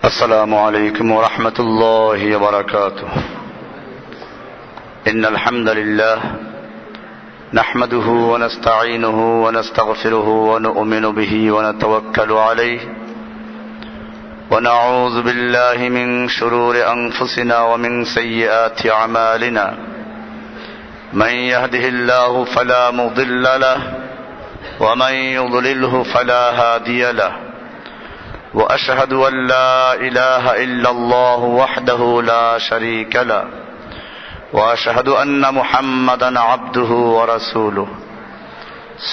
السلام عليكم ورحمة الله وبركاته. إن الحمد لله نحمده ونستعينه ونستغفره ونؤمن به ونتوكل عليه ونعوذ بالله من شرور أنفسنا ومن سيئات أعمالنا. من يهده الله فلا مضل له ومن يضلله فلا هادي له. وأشهد أن لا إله إلا الله وحده لا شريك له وأشهد أن محمدا عبده ورسوله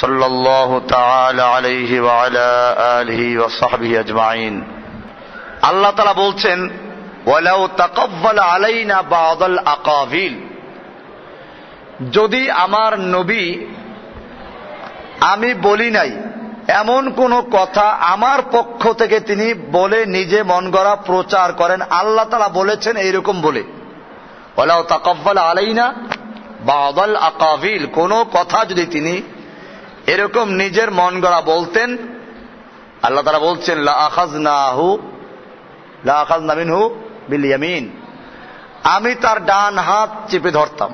صلى الله تعالى عليه وعلى آله وصحبه أجمعين. আল্লাহ তাআলা বলছেন, ওয়ালাউ তাকাব্বাল আলাইনা বা'দাল আকাবিল, যদি আমার নবী আমি বলি নাই এমন কোন কথা আমার পক্ষ থেকে তিনি বলে নিজে মন গড়া প্রচার করেন, আল্লাহ তাআলা বলেছেন এইরকম বলে। ওয়ালাউ তাকাব্বাল আলাইনা বা'দাল আকাবিল, কোন কথা যদি তিনি এরকম নিজের মন গড়া বলতেন, আল্লাহ তাআলা বলছেন লা আখাযনা মিনহু বিল ইয়ামিন, আমি তার ডান হাত চেপে ধরতাম।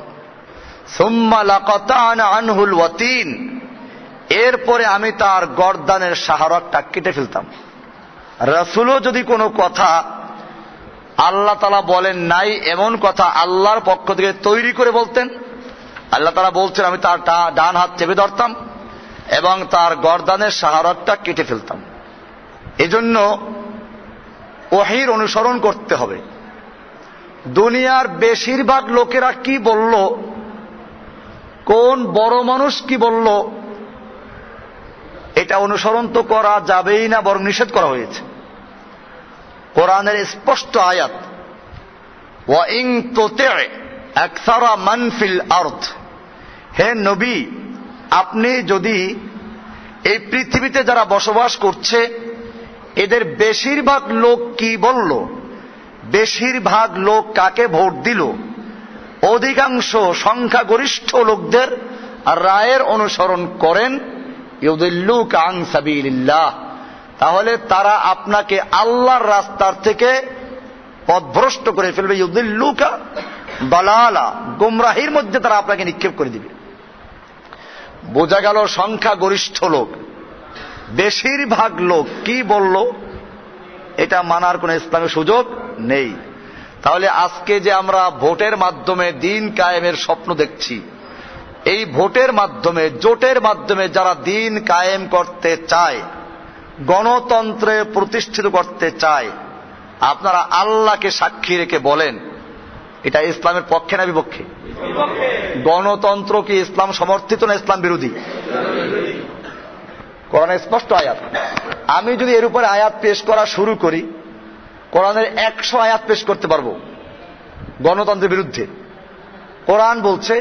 সুম্মা লাকাতানা আনহুল ওয়াতিন, এরপরে আমি তার গর্দানের শাহরতটা কেটে ফেলতাম। রাসূলও যদি কোনো কথা আল্লাহ তাআলা বলেন নাই এমন কথা আল্লাহর পক্ষ থেকে তৈরি করে বলতেন, আল্লাহ তাআলা বলছেন আমি তার ডান হাত চেপে ধরতাম এবং তার গর্দানের শাহরতটা কেটে ফেলতাম। এজন্য ওহীর অনুসরণ করতে হবে। দুনিয়ার বেশিরভাগ লোকেরা কি বলল, কোন বড় মানুষ কি বলল, এটা অনুসরণ তো করা যাবেই না, বরং নিষেধ করা হয়েছে। কোরআনের স্পষ্ট আয়াত, ওয়া ইন তুতি' আকসারা মান ফিল আরদ, হে নবী আপনি যদি এই পৃথিবীতে যারা বসবাস করছে এদের বেশিরভাগ লোক কি বলল, বেশিরভাগ লোক কাকে ভোট দিল, অধিকাংশ সংখ্যাগরিষ্ঠ লোকদের রায়ের অনুসরণ করেন, ইউদিল্লুকা আন সাবিলিল্লাহ, তাহলে তারা আপনাকে আল্লাহর রাস্তার থেকে পথভ্রষ্ট করে ফেলবে। ইউদিল্লুকা দালালা, গোমরাহির মধ্যে তারা আপনাকে নিক্ষেপ করে দিবে। বোঝা গেল সংখ্যাগরিষ্ঠ লোক, বেশিরভাগ লোক কি বলল এটা মানার কোন ইসলামের সুযোগ নেই। তাহলে আজকে যে আমরা ভোটের মাধ্যমে দিন কায়েমের স্বপ্ন দেখছি, এই ভোটের মাধ্যমে জোটের মাধ্যমে যারা দিন কায়েম করতে চায়, গণতন্ত্রে প্রতিষ্ঠিত করতে চায়, আপনারা আল্লাহকে সাক্ষী রেখে বলেন এটা ইসলামের পক্ষে না বিপক্ষে? গণতন্ত্র কি ইসলাম সমর্থিত না ইসলাম বিরোধী? কোরআনের স্পষ্ট আয়াত। আমি যদি এর উপরে আয়াত পেশ করা শুরু করি, কোরআনের 100 আয়াত পেশ করতে পারবো গণতন্ত্রের বিরুদ্ধে। কোরআন বলছে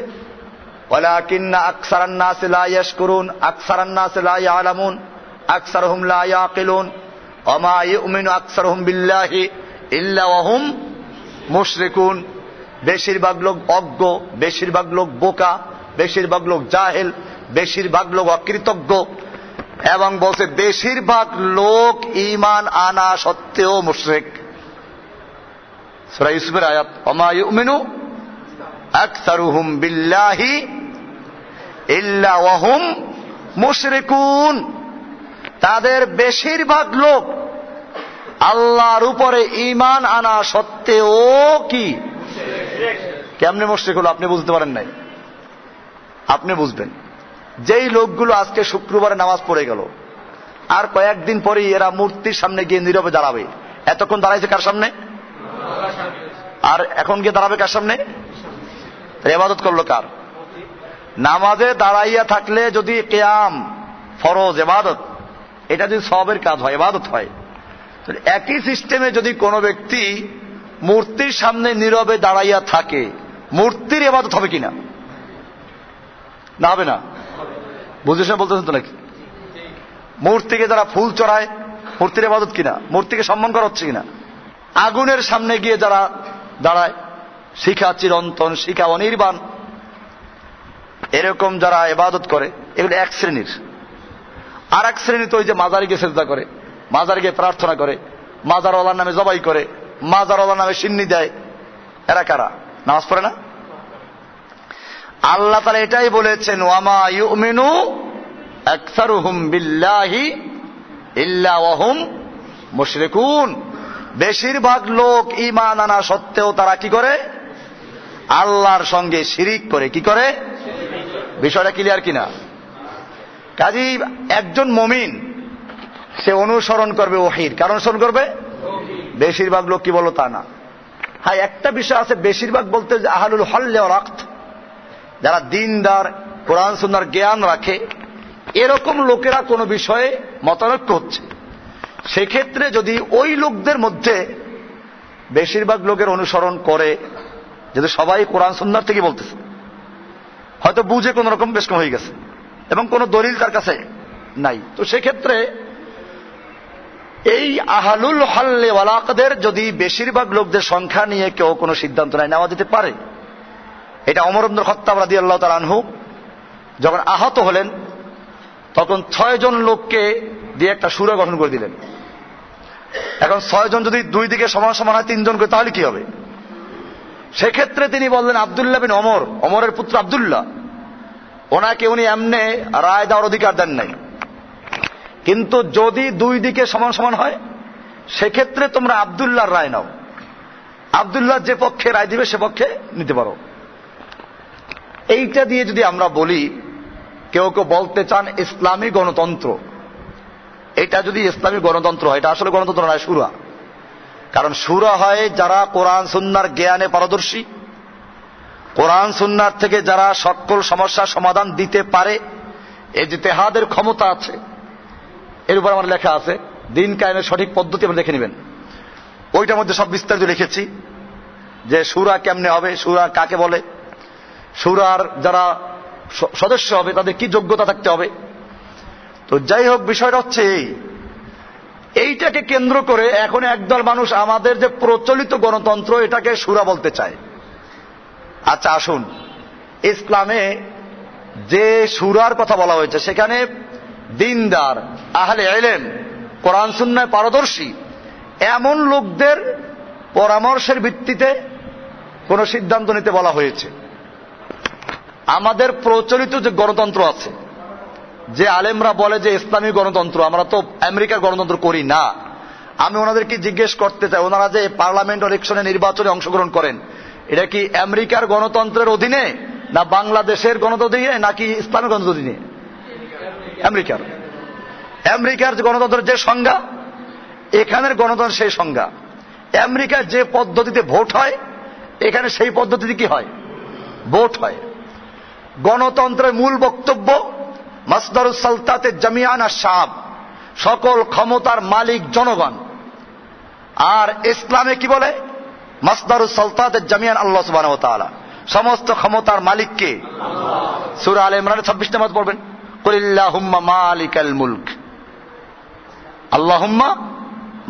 ওয়ালাকিন্না আকসারান নাসি লা ইয়াশকুরুন, আকসারান নাসি লা ইয়ালামুন, আকসারুহুম লা ইয়াকিলুন, ওয়া মা ইউমিনু আকসারুহুম বিল্লাহি ইল্লা ওয়া হুম মুশরিকুন। বেশিরভাগ লোক অজ্ঞ, বেশিরভাগ লোক বোকা, বেশিরভাগ লোক জাহেল, বেশিরভাগ লোক অকৃতজ্ঞ, এবং বলছে বেশিরভাগ লোক ঈমান আনা সত্ত্বেও মুশরিক। সূরা ইউসুফের আয়াত, ওয়া মা ইউমিনু আকসারুহুম বিল্লাহি ইল্লা ওয়া হুম মুশরিকুন, তাদের বেশিরভাগ লোক আল্লাহর উপরে ঈমান আনা সত্ত্বেও কি কেমনে মুশরিক হলো আপনি বুঝতে পারেন নাই? আপনি বুঝবেন। যেই লোকগুলো আজকে শুক্রবারে নামাজ পড়ে গেল, আর কয়েকদিন পরেই এরা মূর্তির সামনে গিয়ে নীরবে দাঁড়াবে। এতক্ষণ দাঁড়াইছে কার সামনে? আর এখন গিয়ে দাঁড়াবে কার সামনে? ইবাদত করলো কার? নামাজে দাঁড়াইয়া থাকলে যদি কিয়াম ফরজ ইবাদত, এটা যদি সওয়াবের কাজ হয়, ইবাদত হয়, একই সিস্টেমে যদি কোনো ব্যক্তি মূর্তির সামনে নীরবে দাঁড়াইয়া থাকে, মূর্তির ইবাদত হবে কিনা? না হবে না? বুঝেছেন বলতেছেন তো নাকি? মূর্তিকে যারা ফুল চড়ায়, মূর্তির ইবাদত কিনা? মূর্তিকে সম্মান করা হচ্ছে কিনা? আগুনের সামনে গিয়ে যারা দাঁড়ায়, শিখা চিরন্তন, শিখা অনির্বাণ, এরকম যারা ইবাদত করে, এগুলো এক শ্রেণীর। আর এক শ্রেণী তো ওই যে মাজারে গিয়ে সেজদা করে, মাজারে গিয়ে প্রার্থনা করে, মাজারওয়ালার নামে জবাই করে, মাজারওয়ালার নামে সিন্নি দেয়, এরা কারা? নামাজ পড়ে না? আল্লাহ তাআলা এটাই বলেছেন, ওয়ামা ইউমিনু আকসারুহুম বিল্লাহি ইল্লা ওয়া হুম মুশরিকুন। বেশিরভাগ লোক ঈমান আনা সত্ত্বেও তারা কি করে? আল্লাহর সঙ্গে শিরিক করে। কি করে? বিষয়টা ক্লিয়ার কিনা? কাজেই একজন মুমিন সে অনুসরণ করবে ওহীর। কারণ অনুসরণ করবে বেশিরভাগ লোক কি বলো তা না। হ্যাঁ, একটা বিষয় আছে, বেশিরভাগ বলতে যে আহলুল হল্লে ওয়াল আকদ, যারা দিনদার, কোরআন সুন্নাহর জ্ঞান রাখে, এরকম লোকেরা কোনো বিষয়ে মতানৈক্য হচ্ছে, সেক্ষেত্রে যদি ওই লোকদের মধ্যে বেশিরভাগ লোকের অনুসরণ করে, যদি সবাই কোরআন সুন্নাহর থেকে বলতেছে, হয়তো বুঝে কোন রকম বেশ হয়ে গেছে এবং কোন দলিল তার কাছে নাই, তো সেক্ষেত্রে এই আহলুল হল্লে ওয়াল আকদের যদি বেশিরভাগ লোকদের সংখ্যা নিয়ে কেউ কোনো সিদ্ধান্ত নেওয়া যেতে পারে। এটা ওমর ইবনে খাত্তাব রাদিয়াল্লাহু তাআলা আনহু যখন আহত হলেন, তখন 6 জন লোককে দিয়ে একটা সূরা গঠন করে দিলেন। এখন 6 জন যদি দুই দিকে সমান সমান হয়, 3 জন করে, তাহলে কি হবে? সেক্ষেত্রে তিনি বললেন আব্দুল্লাহ বিন ওমর, ওমরের পুত্র আব্দুল্লাহ, ওনাকে উনি এমনে রায় দেওয়ার অধিকার দেন নাই, কিন্তু যদি দুই দিকে সমান সমান হয় সেক্ষেত্রে তোমরা আব্দুল্লাহর রায় নাও, আব্দুল্লাহ যে পক্ষে রায় দিবে সে পক্ষে নিতে পারো। এইটা দিয়ে যদি আমরা বলি, কেউ কেউ বলতে চান ইসলামী গণতন্ত্র, এটা যদি ইসলামী গণতন্ত্র হয়, এটা আসলে গণতন্ত্র নয়, শুরা। কারণ শুরা হয় যারা কোরআন সুন্নাহর জ্ঞানে পারদর্শী, কোরআন সুন্নাহর থেকে যারা সকল সমস্যার সমাধান দিতে পারে, ইজতিহাদের ক্ষমতা আছে। এর উপর আমার লেখা আছে, দিন কায়েমের সঠিক পদ্ধতি আপনি দেখে নেবেন, ওইটার মধ্যে সব বিস্তারিত লিখেছি যে শুরা কেমনে হবে, শুরা কাকে বলে, শুরার যারা সদস্য হবে তাদের কি যোগ্যতা থাকতে হবে। তো যাই হোক, বিষয়টা হচ্ছে এইটাকে কেন্দ্র করে এখন একদল মানুষ আমাদের যে প্রচলিত গণতন্ত্র এটাকে শুরা বলতে চায়। আচ্ছা আসুন, ইসলামে যে শুরার কথা বলা হয়েছে সেখানে দিনদার, আহলে ইলম, কোরআন সুন্নাহয় পারদর্শী এমন লোকদের পরামর্শের ভিত্তিতে কোন সিদ্ধান্ত নিতে বলা হয়েছে। আমাদের প্রচলিত যে গণতন্ত্র আছে, যে আলেমরা বলে যে ইসলামী গণতন্ত্র, আমরা তো আমেরিকার গণতন্ত্র করি না। আমি ওনাদেরকে জিজ্ঞেস করতে চাই, ওনারা যে পার্লামেন্ট ইলেকশনে নির্বাচনে অংশগ্রহণ করেন, এটা কি আমেরিকার গণতন্ত্রের অধীনে, না বাংলাদেশের গণতন্ত্রের অধীনে, নাকি ইসলামী গণতন্ত্রের অধীনে? আমেরিকার। আমেরিকার যে গণতন্ত্রের যে সংজ্ঞা, এখানের গণতন্ত্রের সেই সংজ্ঞা। আমেরিকার যে পদ্ধতিতে ভোট হয়, এখানে সেই পদ্ধতিতে কি হয়? ভোট হয়। গণতন্ত্রের মূল বক্তব্য মাসদারুস সালতাতে জামিয়ান আশ-শাব, সকল ক্ষমতার মালিক জনগণ। আর ইসলামে কি বলে? মাসদারুস সালতাতে জামিয়ান আল্লাহ সুবহানাহু ওয়া তাআলা, সমস্ত ক্ষমতার মালিক কে? সূরা আলে ইমরানের 26 নম্বর পড়বেন, কুলিল্লাহুম্মা মালিকাল মুলক, আল্লাহুম্মা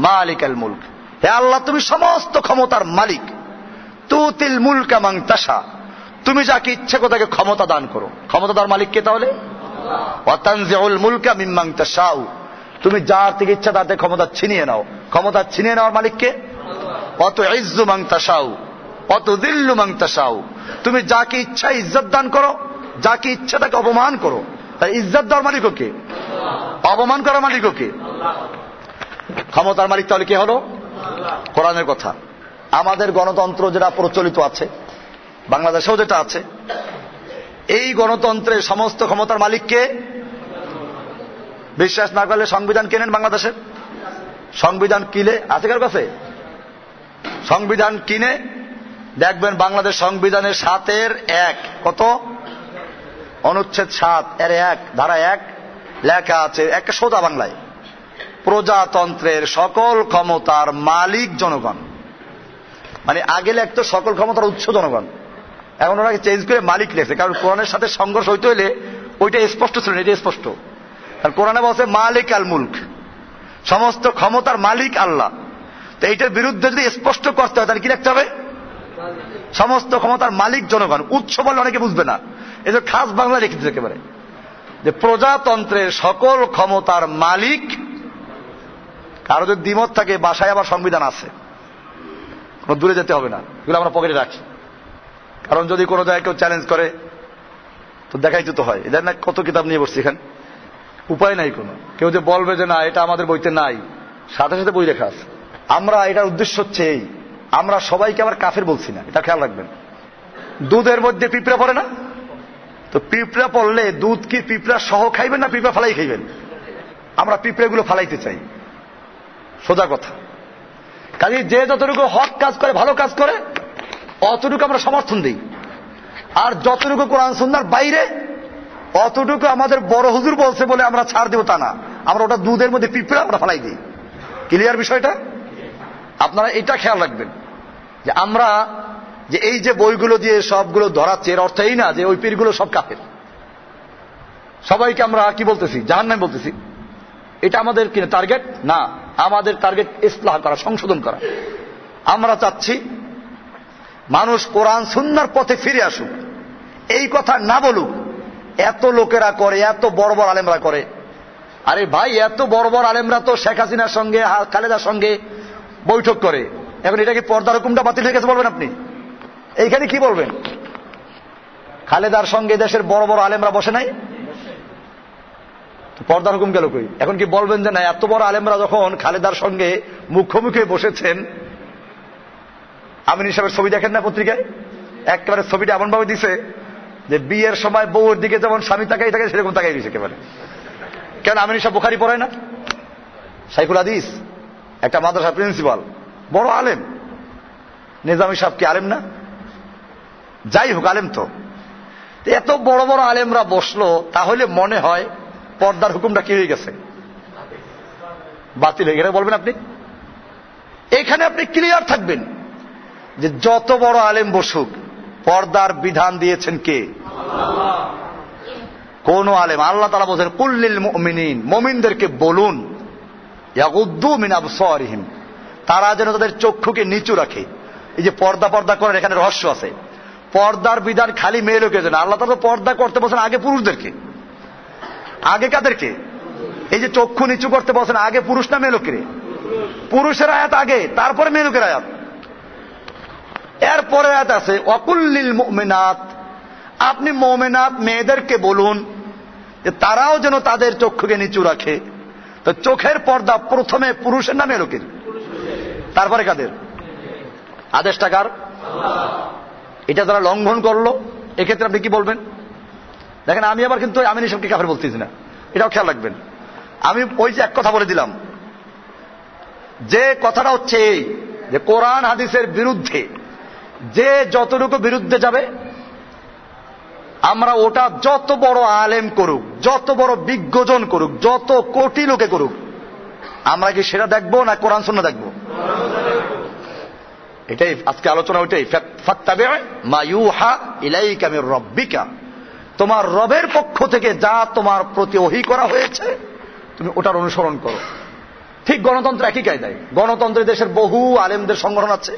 মালিকাল মুলক, হে আল্লাহ তুমি সমস্ত ক্ষমতার মালিক। তুতিল মুলকা মান তাশা, তুমি যাকে ইচ্ছে তাকে ক্ষমতা দান করো। ক্ষমতাদার মালিক কে তাহলে? ওয়া তানজিউল মুলকা মিম্মান তাশাউ, তুমি যার থেকে ইচ্ছা তার থেকে ক্ষমতা ছিনিয়ে নাও। ক্ষমতা ছিনিয়ে নেওয়ার মালিক কে? ওয়া তুইজ্জু মান তাশাউ ওয়া তুযিল্লু মান তাশাউ, তুমি যাকে ইচ্ছা ইজ্জত দান করো, যাকে ইচ্ছা তাকে অপমান করো। তাই ইজ্জত দেওয়ার মালিক কে? অপমান করার মালিক কে? ক্ষমতার মালিক তাহলে কে হলো? কোরআনের কথা। আমাদের গণতন্ত্র যেটা প্রচলিত আছে, বাংলাদেশেও যেটা আছে, এই গণতন্ত্রের সমস্ত ক্ষমতার মালিককে বিশ্বাস না করলে সংবিধান কেনেন বাংলাদেশের। সংবিধান কিনে আছে কার কাছে? সংবিধান কিনে দেখবেন বাংলাদেশ সংবিধানের 7-1 কত? অনুচ্ছেদ 7-1 ধারা 1 লেখা আছে একটা সোজা বাংলায়, প্রজাতন্ত্রের সকল ক্ষমতার মালিক জনগণ। মানে আগে লেখতো সকল ক্ষমতার উৎস জনগণ, এখন ওনাকে চেঞ্জ করে মালিক লেখছে, কারণ কোরআনের সাথে সংঘর্ষ হইতে হইলে ওইটা স্পষ্ট ছিল না, এটা স্পষ্ট। কারণ কোরআনে বলছে মালিক আল মুলক, সমস্ত ক্ষমতার মালিক আল্লাহ। তো এইটার বিরুদ্ধে যদি স্পষ্ট করতে হয় তাহলে কি লিখতে হবে? সমস্ত ক্ষমতার মালিক জনগণ। উৎস বলে অনেকে বুঝবে না, এই যে খাস বাংলা রেখেছে একেবারে, যে প্রজাতন্ত্রের সকল ক্ষমতার মালিক কারো যদি দ্বিমত থাকে, বাসায় আবার সংবিধান আছে, কোনো দূরে যেতে হবে না, এগুলো আমরা পকেটে রাখি। কারণ যদি কোনো জায়গায় কেউ চ্যালেঞ্জ করে তো দেখাইতে তো হয়। এদের না কত কিতাব নিয়ে বসছি এখানে, উপায় নাই কোনো। কেউ যে বলবে যে না এটা আমাদের বইতে নাই, সাথে সাথে বই লেখা আছে। আমরা এটার উদ্দেশ্য হচ্ছে এই, আমরা সবাইকে আবার কাফের বলছি না, এটা খেয়াল রাখবেন। দুধের মধ্যে পিঁপড়া পড়ে না, তো পিঁপড়া পড়লে দুধ কি পিঁপড়া সহ খাইবেন না পিঁপড়া ফালাই খাইবেন? আমরা পিঁপড়েগুলো ফালাইতে চাই, সোজা কথা। কাজে যে যতটুকু হক কাজ করে, ভালো কাজ করে, অতটুকু আমরা সমর্থন দিই। আর যতটুকু কোরআন সুন্নাহর বাইরে, অতটুকু আমাদের বড় হুজুর বলছে বলে আমরা ছাড় দেব তা না, আমরা ওটা দুধের মধ্যে পিঁপড়া আমরা ফালাই দিই। ক্লিয়ার বিষয়টা? আপনারা এটা খেয়াল রাখবেন যে আমরা যে এই যে বইগুলো দিয়ে সবগুলো ধরাচ্ছে, এর অর্থ এই না যে ওই পীরগুলো সব কাফের, সবাইকে আমরা কি বলতেছি, জাহান্নামে বলতেছি। এটা আমাদের কি টার্গেট না, আমাদের টার্গেট ইসলাহ করা, সংশোধন করা। আমরা চাচ্ছি মানুষ কোরআন সুন্নাহর পথে ফিরে আসুক, এই কথা না বলুক। এত লোকেরা করে, এত বড় বড় আলেমরা করে। আরে ভাই, এত বড় বড় আলেমরা তো শেখ হাসিনার সঙ্গে, খালেদার সঙ্গে বৈঠক করে। এখন এটা কি পর্দার হুকুমটা বাতিল হয়ে গেছে বলবেন আপনি? এইখানে কি বলবেন? খালেদার সঙ্গে দেশের বড় বড় আলেমরা বসে নাই, পর্দার হুকুম গেল কই? এখন কি বলবেন যে না, এত বড় আলেমরা যখন খালেদার সঙ্গে মুখোমুখি বসেছেন, আমিন সাহেবের ছবি দেখেন না পত্রিকায়? একেবারে ছবিটা এমন ভাবে দিছে যে বিয়ের সময় বউর দিকে যেমন স্বামী তাকাই থাকে সেরকম তাকাই দিছে একেবারে। কেন আমিন সাহেব বুখারী পড়ায় না? শাইখুল হাদিস, একটা মাদ্রাসার প্রিন্সিপাল, বড় আলেম। নিজামী সাহেব কি আলেম না? যাই হোক, আলেম তো। এত বড় বড় আলেমরা বসলো, তাহলে মনে হয় পর্দার হুকুমটা কি হয়ে গেছে? বাতিল হয়ে গেছে বলবেন আপনি? এখানে আপনি ক্লিয়ার থাকবেন যে যত বড় আলেম বসুক, পর্দার বিধান দিয়েছেন কে? কোন আলেম? আল্লাহ তাআলা বলেন কুল্লিল মুমিনিন, মুমিনদেরকে বলুন ইয়াগুদ্দু মিন আবসারিহিম, তারা যেন তাদের চক্ষুকে নিচু রাখে। এই যে পর্দা পর্দা করেন, এখানে রহস্য আছে। পর্দার বিধান খালি মেয়ে লোকের জন্য। আল্লাহ তাআলা পর্দা করতে বলছেন আগে পুরুষদেরকে। আগে কাদেরকে? এই যে চক্ষু নিচু করতে বলছেন আগে পুরুষ না মেয়ে লোকের? পুরুষের আয়াত আগে, তারপরে মেয়ে লোকের আয়াত। এরপরে আয়াত আছে ওয়াকুল্লিল মুমিনাত, আপনি মুমিনাত মেয়েদেরকে বলুন যে তারাও যেন তাদের চক্ষুকে নিচু রাখে। তো চোখের পর্দা প্রথমে পুরুষের না মেয়ে লোকের? তারপরে কাদের? আদেশটা কার? এটা যারা লঙ্ঘন করলো, এক্ষেত্রে আপনি কি বলবেন? দেখেন, আমি আবার কিন্তু আমিন সবকে কাফের বলতেছি না, এটাও খেয়াল রাখবেন। আমি ওই যে এক কথা বলে দিলাম, যে কথাটা হচ্ছে এই যে কোরআন হাদিসের বিরুদ্ধে যে যতটুকু বিরুদ্ধে যাবে, আমরা ওটা যত বড় আলেম করুক, যত বড় বিজ্ঞজন করুক, যত কোটি লোকে করুক, আমরা কি সেটা দেখবো না কোরআন সুন্নাহ দেখবো? এটাই আজকে আলোচনা। ওইটাই ফাত্তাবি মা ইউহা ইলাইকা মির রাব্বিকা, তোমার রবের পক্ষ থেকে যা তোমার প্রতি ওহী করা হয়েছে তুমি ওটার অনুসরণ করো। ঠিক গণতন্ত্র একই কায়দায়। গণতন্ত্রে দেশের বহু আলেমদের সংগঠন আছে,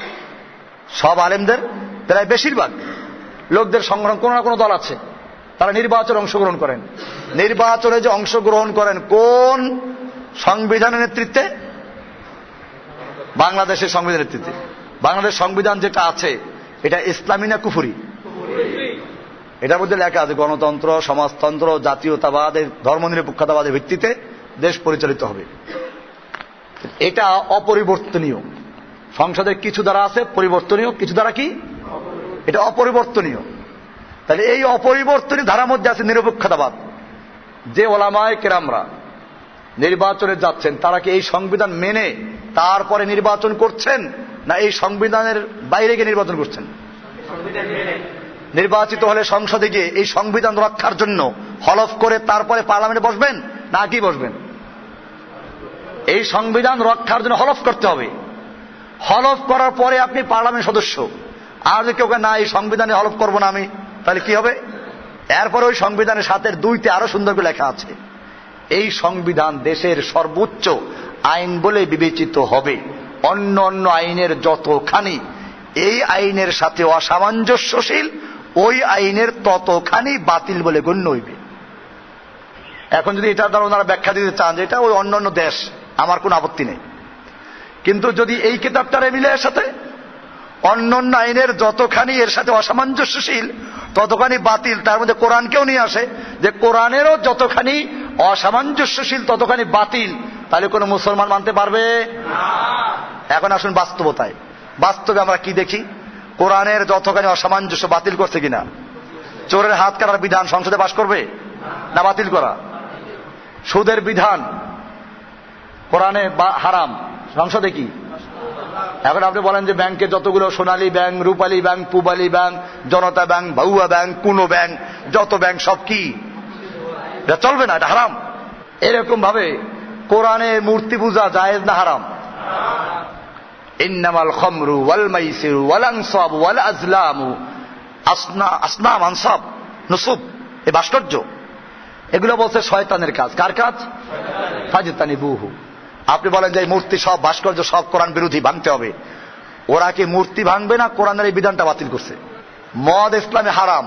সব আলেমদের প্রায় বেশিরভাগ লোকদের সংগঠন, কোন না কোনো দল আছে, তারা নির্বাচনে অংশগ্রহণ করেন। নির্বাচনে যে অংশগ্রহণ করেন কোন সংবিধানের নেতৃত্বে? বাংলাদেশের সংবিধানের নেতৃত্বে। বাংলাদেশ সংবিধান যেটা আছে এটা ইসলামী না কুফরি? এটার মধ্যে লেখা আছে গণতন্ত্র, সমাজতন্ত্র, জাতীয়তাবাদের, ধর্মনিরপেক্ষতাবাদের ভিত্তিতে দেশ পরিচালিত হবে। এটা অপরিবর্তনীয়। সংসদের কিছু দ্বারা আছে পরিবর্তনীয়, কিছু দ্বারা কি এটা অপরিবর্তনীয়। তাহলে এই অপরিবর্তনীয় ধারার মধ্যে আছে নিরপেক্ষতাবাদ। যে ওলামায়ে কেরামরা নির্বাচনে যাচ্ছেন, তারা কি এই সংবিধান মেনে তারপরে নির্বাচন করছেন, না এই সংবিধানের বাইরে গিয়ে নির্বাচন করছেন? নির্বাচিত হলে সংসদে গিয়ে এই সংবিধান রক্ষার জন্য হলফ করে তারপরে পার্লামেন্টে বসবেন, না কি বসবেন? এই সংবিধান রক্ষার জন্য হলফ করতে হবে। হলফ করার পরে আপনি পার্লামেন্ট সদস্য। আর যদি কেউ না এই সংবিধানে হলফ করবো না আমি, তাহলে কি হবে? এরপরে ওই সংবিধানের সাথে 2তে আরো সুন্দর করে লেখা আছে, এই সংবিধান দেশের সর্বোচ্চ আইন বলে বিবেচিত হবে। অন্য অন্য আইনের যতখানি এই আইনের সাথে অসামঞ্জস্যশীল, ওই আইনের ততখানি বাতিল বলে গণ্য হইবে। এখন যদি এটার দ্বারা ওনারা ব্যাখ্যা দিতে চান যে এটা ওই অন্য অন্য দেশ, আমার কোনো আপত্তি নেই। কিন্তু যদি এই কিতাবটারে মিলে এর সাথে অন্যান্য আইনের যতখানি এর সাথে অসামঞ্জস্যশীল ততখানি বাতিল, তার মধ্যে কোরআনকেও নিয়ে আসে যে কোরআনেরও যতখানি অসামঞ্জস্যশীল ততখানি বাতিল, তাহলে কোন মুসলমান মানতে পারবে? এখন আসুন বাস্তবতায়। বাস্তবে আমরা কি দেখি? কোরআনের যতখানি অসামঞ্জস্য বাতিল করছে কিনা? চোরের হাত কাটার বিধান সংসদে পাশ করবে না বাতিল করা? সুদের বিধান কোরআনে হারাম, সংসদে কি? এখন আপনি বলেন যে ব্যাংকে যতগুলো সোনালী ব্যাংক, রূপালী ব্যাংক, পূবালী ব্যাংক, জনতা ব্যাংক, বাউয়া ব্যাংক, কোনো ব্যাংক, যত ব্যাংক সব কি? এটা চলবে না, এটা হারাম। এরকম ভাবে কোরআনে মূর্তি পূজা জায়েজ না হারাম? ইন্নামাল খামরু ওয়াল মাইসিরু ওয়াল আনসাব ওয়াল আজলামু আসনাম আনসাব নুসুব, এই ভাস্কর্য এগুলো বলছে শয়তানের কাজ। কার কাজ? ফাজতানিবুহু। আপনি বলেন যে এই মূর্তি সব ভাস্কর্য সব কোরআন বিরোধী, ভাঙতে হবে। ওরা কি মূর্তি ভাঙবে না কোরআনের এই বিধানটা বাতিল করছে? মদ ইসলামে হারাম,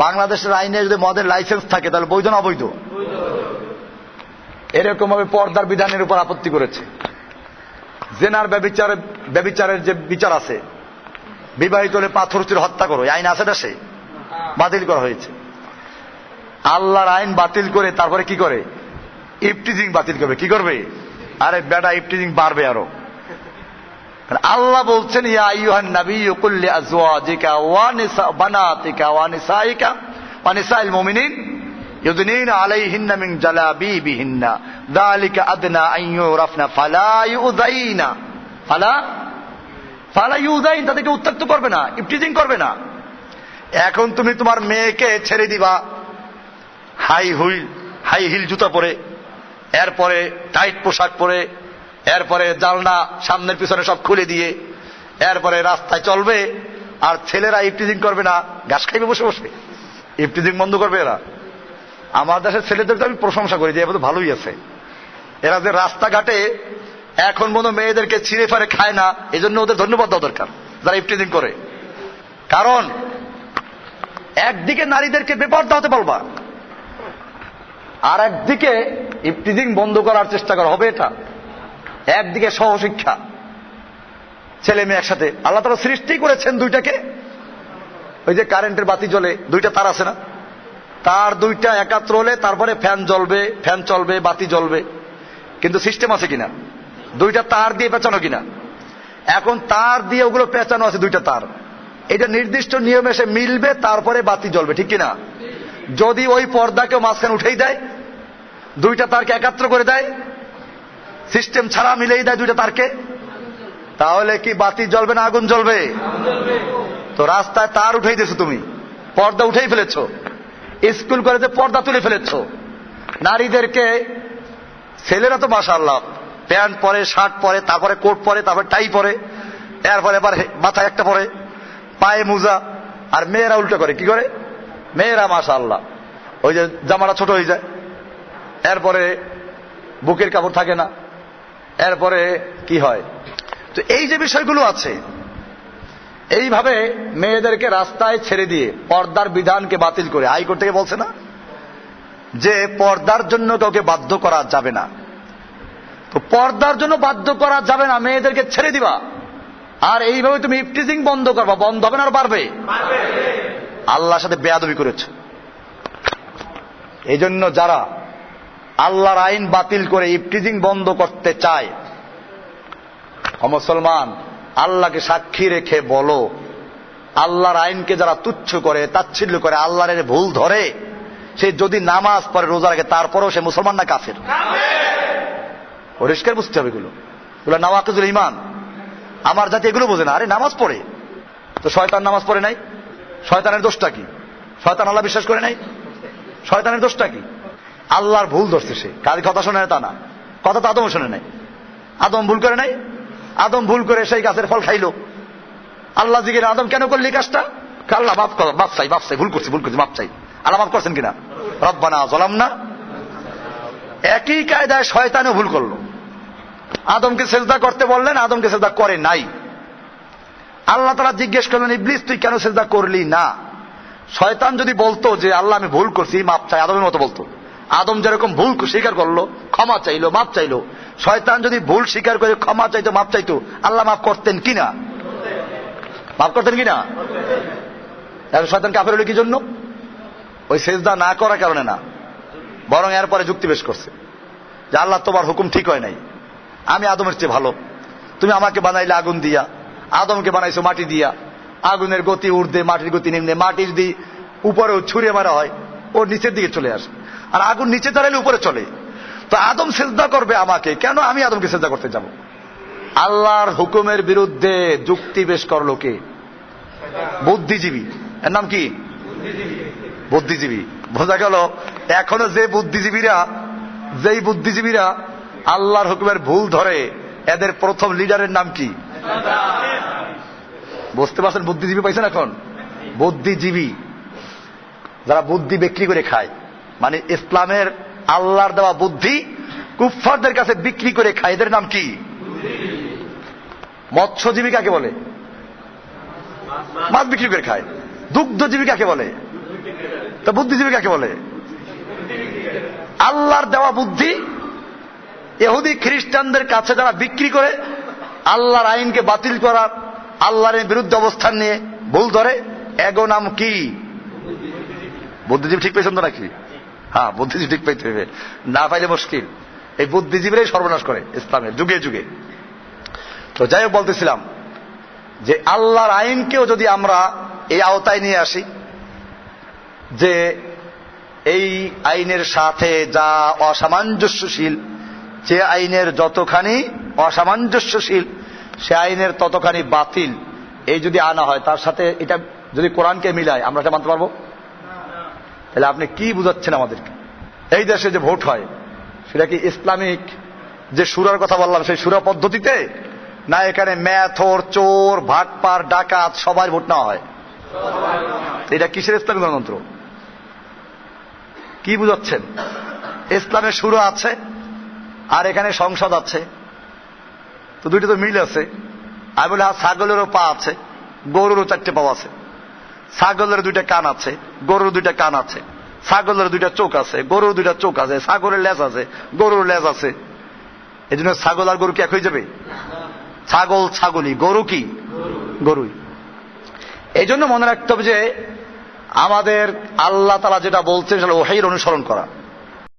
বাংলাদেশের আইনে যদি মদের লাইসেন্স থাকে তাহলে বৈধ না অবৈধ? এরকম ভাবে পর্দার বিধানের উপর আপত্তি করেছে। জেনার ব্যভিচারের যে বিচার আছে, বিবাহিত হলে পাথর ছুঁড়ে হত্যা করো, আইন আছে দেশে, বাতিল করা হয়েছে। আল্লাহর আইন বাতিল করে তারপরে কি করে? ইফটিজিং বাতিল করবে। কি করবে? আরে বেটা, ইফটিজিং বাড়বে আরো। আল্লাহ বলছেন ইয়া আইয়ুহান নাবিয়্যু কুল লিআজওয়াজিকা ওয়া বানাতিকা ওয়া নিসাইকা ওয়া নিসাইল মুমিনিন ইউদনিনা আলাইহিন্না মিন জালাবিবিহিন্না যালিকা আদনা আন ইউরাফনা ফালা ইউযাইনা ফালা ইউযাইন, তাদেরকে উত্ত্যক্ত করবে না, ইফটিজিং করবে না। এখন তুমি তোমার মেয়েকে ছেড়ে দিবা হাই হিল জুতা পরে, এরপরে টাইট পোশাক পরে, এরপরে জানলা সামনের পিছনে সব খুলে দিয়ে এরপরে রাস্তায় চলবে, আর ছেলেরা ইফটিজিং করবে না, ঘাস খাইবে বসে বসে, ইফটিজিং বন্ধ করবে এরা। আমার দেশের ছেলেদের তো আমি প্রশংসা করি যে এবার ভালোই আছে, এরা যে রাস্তাঘাটে এখন মনে মেয়েদেরকে ছিঁড়ে ফাড়ে খায় না, এই জন্য ওদের ধন্যবাদ দেওয়া দরকার যারা ইফটিজিং করে। কারণ একদিকে নারীদেরকে বেপরদা হতে বলবা, আর একদিকে ইফটিজিং বন্ধ করার চেষ্টা করা হবে। এটা একদিকে সহশিক্ষা, ছেলে মেয়ে একসাথে। আল্লাহ তাআলা সৃষ্টি করেছেন দুইটাকে, ওই যে কারেন্টের বাতি জ্বলে, দুইটা তার আছে না, তার দুইটা একাত্র হলে তারপরে ফ্যান জ্বলবে, ফ্যান চলবে, বাতি জ্বলবে। কিন্তু সিস্টেম আছে কিনা? দুইটা তার দিয়ে পেঁচানো কিনা? এখন তার দিয়ে ওগুলো পেঁচানো আছে, দুইটা তার, এটা নির্দিষ্ট নিয়মে এসে মিলবে, তারপরে বাতি জ্বলবে, ঠিক কিনা? যদি ওই পর্দাকে মাঝখানে উঠেই দেয়, দুইটা তারকে একাত্র করে দেয়, সিস্টেম ছাড়া মিলেই দেয় দুইটা তারকে, তাহলে কি বাতি জ্বলবে না আগুন জ্বলবে? তো রাস্তায় তার উঠেই দিয়েছো তুমি, পর্দা উঠেই ফেলেছো, স্কুল কলেজে পর্দা তুলে ফেলেছো। নারীদেরকে, ছেলেরা তো মাশাআল্লাহ প্যান্ট পরে, শার্ট পরে, তারপরে কোট পরে, তারপরে টাই পরে, এরপরে আবার মাথায় একটা পরে, পায়ে মোজা। আর মেয়েরা উল্টো করে, কি করে? মেয়েরা মাশাআল্লাহ ওই যে জামাটা ছোট হয়ে যায়, এরপরে বুকের কাপড় থাকে না, এরপরে কি হয়। তো এই যে বিষয়গুলো আছে, এইভাবে মেয়েদেরকে রাস্তায় ছেড়ে দিয়ে পর্দার বিধানকে বাতিল করে হাইকোর্ট থেকে বলছে না যে পর্দার জন্য কাউকে বাধ্য করা যাবে না। তো পর্দার জন্য বাধ্য করা যাবে না, মেয়েদেরকে ছেড়ে দিবা, আর এইভাবে তুমি ইফটিজিং বন্ধ করবা, বন্ধ হবে না আর বাড়বে? আল্লাহর সাথে বেয়াদবি করেছ। এই জন্য যারা আল্লাহর আইন বাতিল করে ইফটিজিং বন্ধ করতে চায়, মুসলমান আল্লাহকে সাক্ষী রেখে বলো, আল্লাহর আইনকে যারা তুচ্ছ করে, তাচ্ছিল্য করে, আল্লাহর ভুল ধরে, সে যদি নামাজ পড়ে, রোজা রাখে, তারপরেও সে মুসলমান না কাফের? পরিষ্কার বুঝতে হবে এগুলো, এগুলো নাওয়াকিজুল ঈমান। আমার জাতি এগুলো বোঝে না। আরে নামাজ পড়ে তো শয়তান নামাজ পড়ে নাই, শয়তানের দোষটা কি? শয়তান আল্লাহ বিশ্বাস করে নাই, শয়তানের দোষটা কি? আল্লাহর ভুল ধরছে সে, কার কথা শোনে না তা না, কথা তো আদমও শোনে নাই। আদম ভুল করে নাই, আদম ভুল করে সেই গাছের ফল খাইলো। আল্লাহ জিজ্ঞেস, আদম কেন করলি কাজটা? আল্লাহ বাপ চাই, ভুল করছি, মাপ চাই। আল্লাহ মাফ করছেন কিনা? রব্বানা যালামনা। একই কায়দায় শয়তানও ভুল করলো, আদমকে সেজদা করতে বললেন, আদমকে সেজদা করে নাই। আল্লাহ তাআলা জিজ্ঞেস করলেন, ইবলিস তুই কেন সেজদা করলি না? শয়তান যদি বলতো যে আল্লাহ আমি ভুল করছি, মাপ চাই, আদমের মতো বলতো। আদম যেরকম ভুল স্বীকার করলো, ক্ষমা চাইলো, মাপ চাইলো, শয়তান যদি ভুল স্বীকার করে ক্ষমা চাইতো, মাপ চাইতো, আল্লাহ মাফ করতেন কিনা? মাফ করতেন কিনা? শয়তান কাফের হলো কি জন্য? ওই সেজদা না করার কারণে না, বরং এরপরে যুক্তি পেশ করছে যে আল্লাহ তোমার হুকুম ঠিক হয় নাই, আমি আদমের চেয়ে ভালো, তুমি আমাকে বানাইলে আগুন দিয়া, আদমকে বানাইছো মাটি দিয়া, আগুনের গতি ঊর্ধ্বে মাটির গতি নিম্নে, মাটি যদি উপরেও ছুঁড়ে মারা হয় ওর নিচের দিকে চলে আসে, আর আগুন নিচে দাঁড়াইলে উপরে চলে। তো আদম সেজদা করবে আমাকে, কেন আমি আদমকে সেজদা করতে যাব? আল্লাহর হুকুমের বিরুদ্ধে যুক্তি পেশ করলো কে? বুদ্ধিজীবী। এর নাম কি? বুদ্ধিজীবী। বোঝা গেল এখনো যেই বুদ্ধিজীবীরা আল্লাহর হুকুমের ভুল ধরে, এদের প্রথম লিডারের নাম কি? বুঝতে পারছেন? বুদ্ধিজীবী পাইছেন এখন? বুদ্ধিজীবী যারা বুদ্ধি বিক্রি করে খায়, মানে ইসলামের আল্লাহর দেওয়া বুদ্ধি কুফফারদের কাছে বিক্রি করে খায়, এদের নাম কি? মৎস্যজীবী কাকে বলে? মাছ বিক্রি করে খায়। দুগ্ধজীবী কাকে বলে? তো বুদ্ধিজীবী কাকে বলে? আল্লাহর দেওয়া বুদ্ধি ইহুদি খ্রিস্টানদের কাছে যারা বিক্রি করে, আল্লাহর আইনকে বাতিল করার, আল্লাহর বিরুদ্ধে অবস্থান নিয়ে ভুল ধরে, এগো নাম কি? বুদ্ধিজীবী। ঠিক পেয়েছেন তো নাকি? হ্যাঁ, বুদ্ধিজীবী ঠিক পাইতে হবে, না পাইলে মুশকিল। এই বুদ্ধিজীবীরাই সর্বনাশ করে ইসলামের যুগে যুগে। তো যাই হোক, বলতেছিলাম যে আল্লাহর আইনকেও যদি আমরা এই আওতায় নিয়ে আসি, যে এই আইনের সাথে যা অসামঞ্জস্যশীল, যে আইনের যতখানি অসামঞ্জস্যশীল সে আইনের ততখানি বাতিল, এই যদি আনা হয়, তার সাথে এটা যদি কোরআনকে মিলায়, আমরা এটা মানতে পারবো? তাহলে আপনি কি বুঝাচ্ছেন আমাদেরকে? এই দেশে যে ভোট হয় সেটা কি ইসলামিক যে সুরার কথা বললাম সেই সুরা পদ্ধতিতে, না এখানে ম্যাথর, চোর, ভাটপার, ডাকাত সবার ভোট নেওয়া হয়? এটা কিসের ইসলামিক গণতন্ত্র? কি বুঝাচ্ছেন? ইসলামের সুরা আছে আর এখানে সংসদ আছে, তো দুইটা তো মিল আছে। আমি বলি ছাগলেরও পা আছে, গরুরও 4টে পা আছে। ছাগলের 2টা কান আছে, গরুর 2টা কান আছে। ছাগলের 2টা চোখ আছে, গরুর 2টা চোখ আছে। ছাগলের লেজ আছে, গরুর লেজ আছে। এই জন্য ছাগল আর গরু কি এক হয়ে যাবে? ছাগল ছাগলই, গরু কি গরুই। এই জন্য মনে রাখতে হবে যে আমাদের আল্লাহ তাআলা যেটা বলছেন সেটা ওহীর অনুসরণ করা।